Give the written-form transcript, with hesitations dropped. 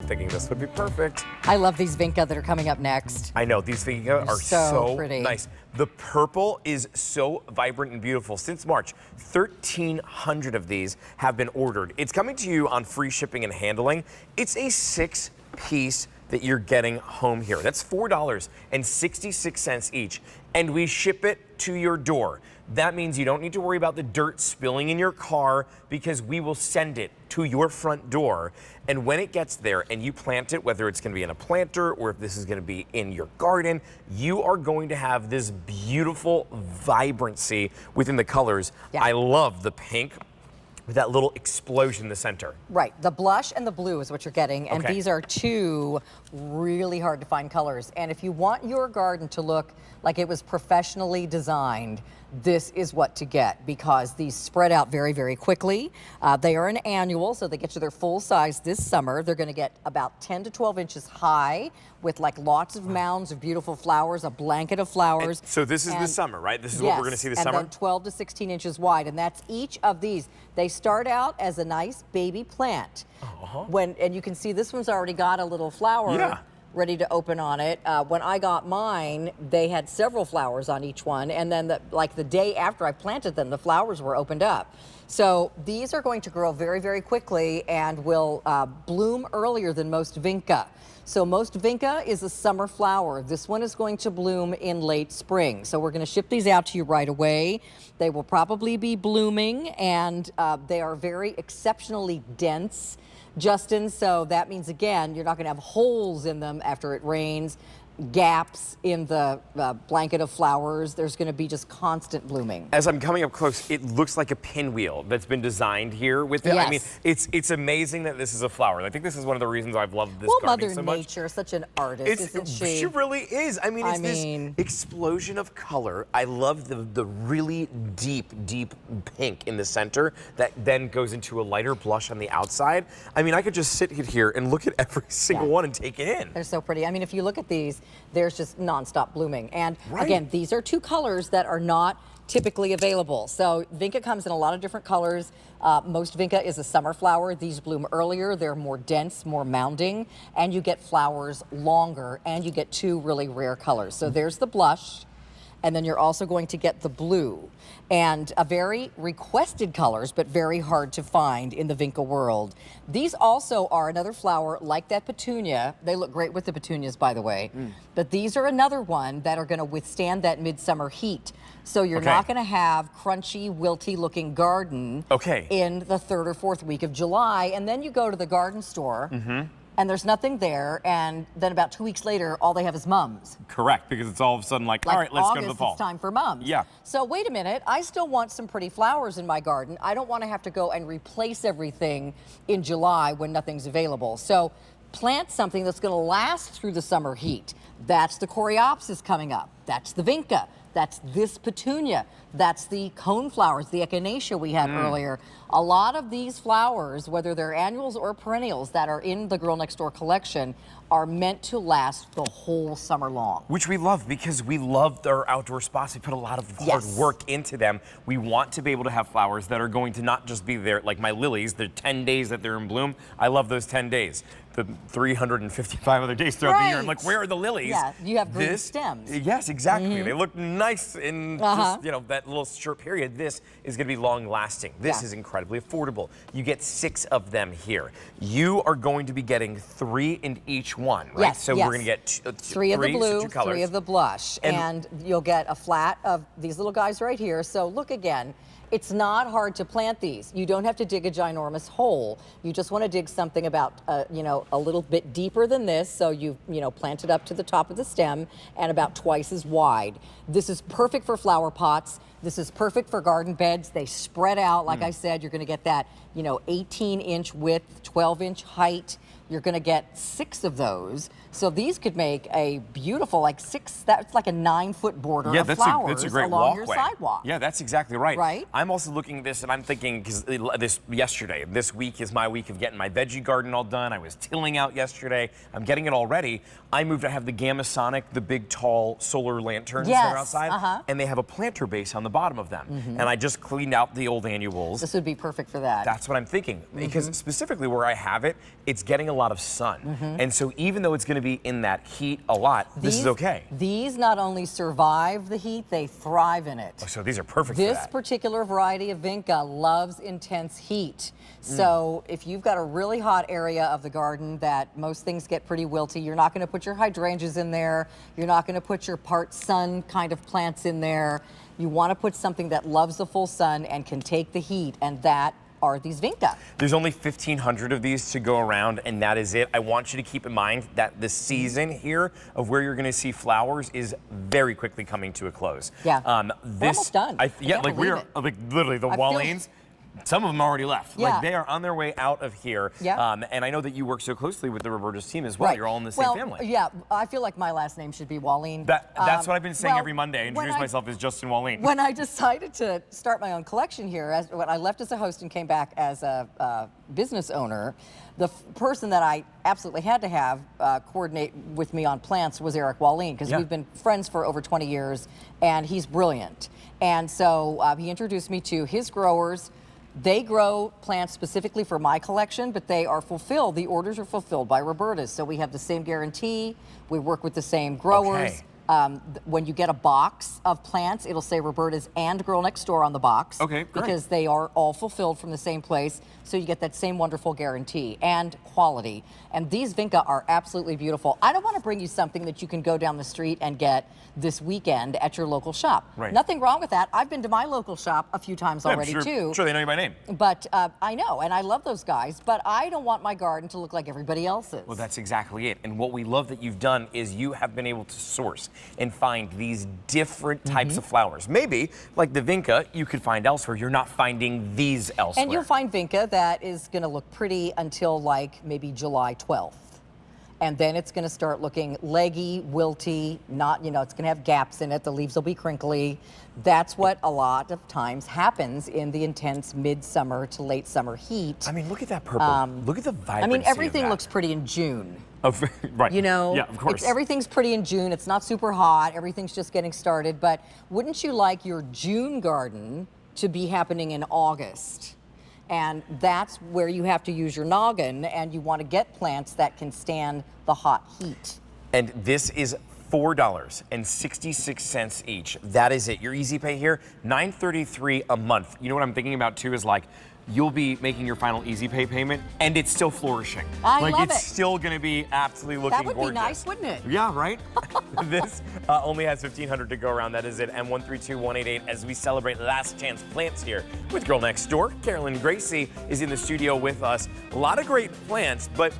thinking this would be perfect. I love these Vinca that are coming up next. I know, these Vinca are so so pretty. nice. The purple is so vibrant and beautiful. Since March, 1,300 of these have been ordered. It's coming to you on free shipping and handling. It's a 6-piece that you're getting home here. That's $4.66 each, and we ship it to your door. That means you don't need to worry about the dirt spilling in your car because we will send it to your front door. And when it gets there and you plant it, whether it's going to be in a planter or if this is going to be in your garden, you are going to have this beautiful vibrancy within the colors. Yeah. I love the pink with that little explosion in the center. Right, the blush and the blue is what you're getting, and Okay. these are two really hard to find colors. And if you want your garden to look like it was professionally designed, this is what to get, because these spread out very, very quickly. They are an annual, so they get you their full size this summer. They're gonna get about 10 to 12 inches high with like lots of mounds of beautiful flowers, a blanket of flowers. So this is the summer, right? This is what we're gonna see this summer? And then 12 to 16 inches wide, and that's each of these. They start out as a nice baby plant. And you can see this one's already got a little flower ready to open on it. When I got mine, they had several flowers on each one, and then the day after I planted them, the flowers were opened up. So these are going to grow very, very quickly and will bloom earlier than most Vinca. So most Vinca is a summer flower. This one is going to bloom in late spring. So we're going to ship these out to you right away. They will probably be blooming, and they are very exceptionally dense, Justin. So that means, again, you're not going to have holes in them after it rains, gaps in the blanket of flowers. There's going to be just constant blooming. As I'm coming up close, it looks like a pinwheel that's been designed here with it. Yes. I mean, it's amazing that this is a flower. I think this is one of the reasons I've loved this gardening so much. Mother Nature, such an artist, isn't she? She really is. I mean, it's this explosion of color. I love the really deep, deep pink in the center that then goes into a lighter blush on the outside. I mean, I could just sit here and look at every single one and take it in. They're so pretty. I mean, if you look at these, there's just nonstop blooming. And again, these are two colors that are not typically available. So Vinca comes in a lot of different colors. Most Vinca is a summer flower. These bloom earlier. They're more dense, more mounding, and you get flowers longer, and you get two really rare colors. So there's the blush, and then you're also going to get the blue, and a very requested colors, but very hard to find in the Vinca world. These also are another flower like that petunia. They look great with the petunias, by the way. But these are another one that are going to withstand that midsummer heat. So you're not going to have crunchy, wilty looking garden in the 3rd or 4th week of July. And then you go to the garden store and there's nothing there, and then about 2 weeks later, all they have is mums. Correct, because it's all of a sudden like all right, let's go to the fall. It's time for mums. Yeah. So wait a minute, I still want some pretty flowers in my garden. I don't want to have to go and replace everything in July when nothing's available. So plant something that's going to last through the summer heat. That's the coreopsis coming up. That's the Vinca. That's this petunia. That's the cone flowers, the echinacea we had earlier. A lot of these flowers, whether they're annuals or perennials that are in the Girl Next Door collection, are meant to last the whole summer long. Which we love because we love our outdoor spots. We put a lot of hard work into them. We want to be able to have flowers that are going to not just be there, like my lilies, the 10 days that they're in bloom. I love those 10 days. The 355 other days throughout the year. I'm like, where are the lilies? Yeah, you have green stems. Yes, exactly. They look nice in just, you know, that little short period. This is going to be long lasting. This is incredibly affordable. You get 6 of them here. You are going to be getting 3 in each one, right? Yes, so we're going to get 3 of the blue, so 2 colors. 3 of the blush, and you'll get a flat of these little guys right here. So look again. It's not hard to plant these. You don't have to dig a ginormous hole. You just want to dig something about, you know, a little bit deeper than this. So you plant it up to the top of the stem and about twice as wide. This is perfect for flower pots. This is perfect for garden beds. They spread out. Like I said, you're going to get that, 18-inch width, 12-inch height. You're going to get 6 of those. So these could make a beautiful, that's like a 9-foot border of flowers that's a great along walkway. your sidewalk. Yeah, that's exactly right. Right? I'm also looking at this and I'm thinking, because this week is my week of getting my veggie garden all done. I was tilling out yesterday. I'm getting it all ready. I have the Gamma Sonic, the big tall solar lanterns that are outside, and they have a planter base on the bottom of them. And I just cleaned out the old annuals. This would be perfect for that. That's what I'm thinking, because specifically where I have it, it's getting a lot of sun. And so even though it's going to be in that heat a lot, this is okay. These not only survive the heat, they thrive in it. Oh, so these are perfect for This that. particular variety of Vinca loves intense heat. So if you've got a really hot area of the garden that most things get pretty wilty, you're not going to put your hydrangeas in there. You're not going to put your part sun kind of plants in there. You want to put something that loves the full sun and can take the heat, and that are these Vinca. There's only 1,500 of these to go around, and that is it. I want you to keep in mind that the season here of where you're going to see flowers is very quickly coming to a close. Yeah, we're almost done. Yeah, like we are, like literally the Wallines. Some of them already left. Yeah. Like they are on their way out of here. Yeah. And I know that you work so closely with the Roberta's team as well. Right. You're all in the same family. Yeah, I feel like my last name should be Walline. That's what I've been saying well, every Monday. I introduce myself as Justin Walline. When I decided to start my own collection here, when I left as a host and came back as a business owner, the person that I absolutely had to have coordinate with me on plants was Eric Walline, because we've been friends for over 20 years, and he's brilliant. And so he introduced me to his growers. They grow plants specifically for my collection, but they are fulfilled. The orders are fulfilled by Roberta's. So we have the same guarantee. We work with the same growers. Okay. When you get a box of plants, it'll say Roberta's and Girl Next Door on the box. Okay, great. Because they are all fulfilled from the same place. So you get that same wonderful guarantee and quality. And these Vinca are absolutely beautiful. I don't want to bring you something that you can go down the street and get this weekend at your local shop. Right. Nothing wrong with that. I've been to my local shop a few times already too. I'm sure they know you by name. But I know, and I love those guys, but I don't want my garden to look like everybody else's. Well, that's exactly it. And what we love that you've done is you have been able to source and find these different types of flowers. Maybe, like the Vinca, you could find elsewhere. You're not finding these elsewhere. And you'll find Vinca that is going to look pretty until like maybe July 12th. And then it's going to start looking leggy, wilty, not, you know, it's going to have gaps in it. The leaves will be crinkly. That's what a lot of times happens in the intense midsummer to late summer heat. I mean, look at that purple. Look at the vibrancy. I mean, everything of that. looks pretty in June. Oh, right. You know, yeah, of course. Everything's pretty in June. It's not super hot. Everything's just getting started. But wouldn't you like your June garden to be happening in August? And that's where you have to use your noggin, and you want to get plants that can stand the hot heat. And this is $4.66 each. That is it. Your easy pay here, $9.33 a month. You know what I'm thinking about too is like, you'll be making your final easy pay payment, and it's still flourishing. I love it's it. still going to be absolutely looking gorgeous. That would be nice, wouldn't it? Yeah, right? This only has 1,500 to go around. That is it. M132188 as we celebrate last chance plants here with Girl Next Door. Carolyn Gracie is in the studio with us. A lot of great plants, but